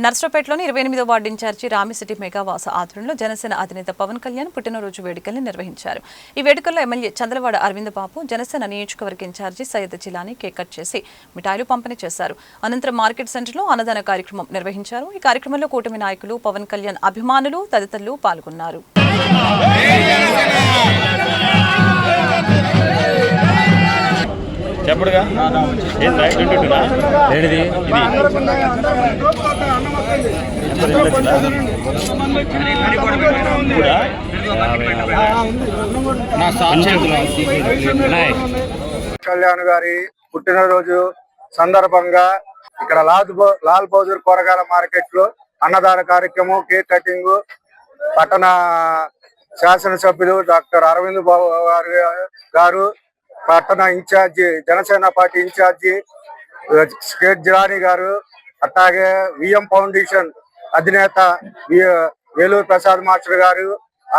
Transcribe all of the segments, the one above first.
నర్సరావుపేటలోని 28వ ward incharge Ramisetti మెగావాస ఆధ్వర్యంలో జనసేన అధినేత పవన్ కళ్యాణ్ పుట్టినరోజు వేడుకల్ని నిర్వహించారు. ఈ వేడుకల్లో ఎమ్మెల్యే చంద్రవాడ అరవింద్ బాబు, జనసేన నియోజకవర్గ incharge Syed Jilani cake cut చేసి మిఠాయిలు పంపిణీ చేశారు. అనంతరం మార్కెట్ సెంటర్లో అన్నదాన కార్యక్రమం నిర్వహించారు. ఈ కార్యక్రమంలో కూటమి నాయకులు, పవన్ కళ్యాణ్ అభిమానులు తదితరులు పాల్గొన్నారు. చెప్పడుగా కళ్యాణ్ గారి పుట్టినరోజు సందర్భంగా ఇక్కడ లాల్ బహదూర్ కూరగాయల మార్కెట్ లో అన్నదాన కార్యక్రమం, కేక్ కటింగ్ పట్టణ శాసనసభ్యులు డాక్టర్ అరవింద్ బాబు గారు, పట్టణ incharge Janasena party incharge Syed Jilani garu, అట్లాగే విఎం ఫౌండేషన్ అధినేత వేలూరు ప్రసాద్ మాస్టర్ గారు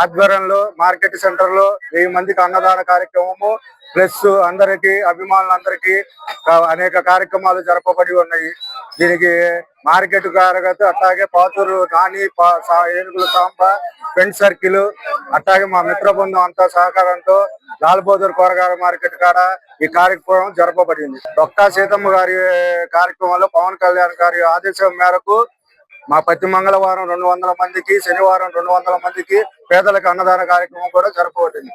ఆధ్వర్యంలో మార్కెట్ సెంటర్ లో 1000 మందికి అన్నదాన కార్యక్రమము ప్లస్ అందరికి అభిమానులందరికీ అనేక కార్యక్రమాలు జరపబడి ఉన్నాయి. దీనికి మార్కెట్ కార్యకర్త అట్లాగే పాతూరు నాని, ఏనుగుల సాంబ, ఫ్రెండ్ సర్కిల్ అట్లాగే మా మిత్ర బృందం అంతా సహకారంతో లాల్ బహదూర్ కూరగాయల మార్కెట్ కాడ ఈ కార్యక్రమం జరపబడింది. డొక్కా సీతమ్మ గారి కార్యక్రమంలో పవన్ కళ్యాణ్ గారి ఆదేశం మేరకు మా ప్రతి మంగళవారం 200 మందికి, శనివారం 200 మందికి పేదలకు అన్నదాన కార్యక్రమం కూడా జరపబడింది.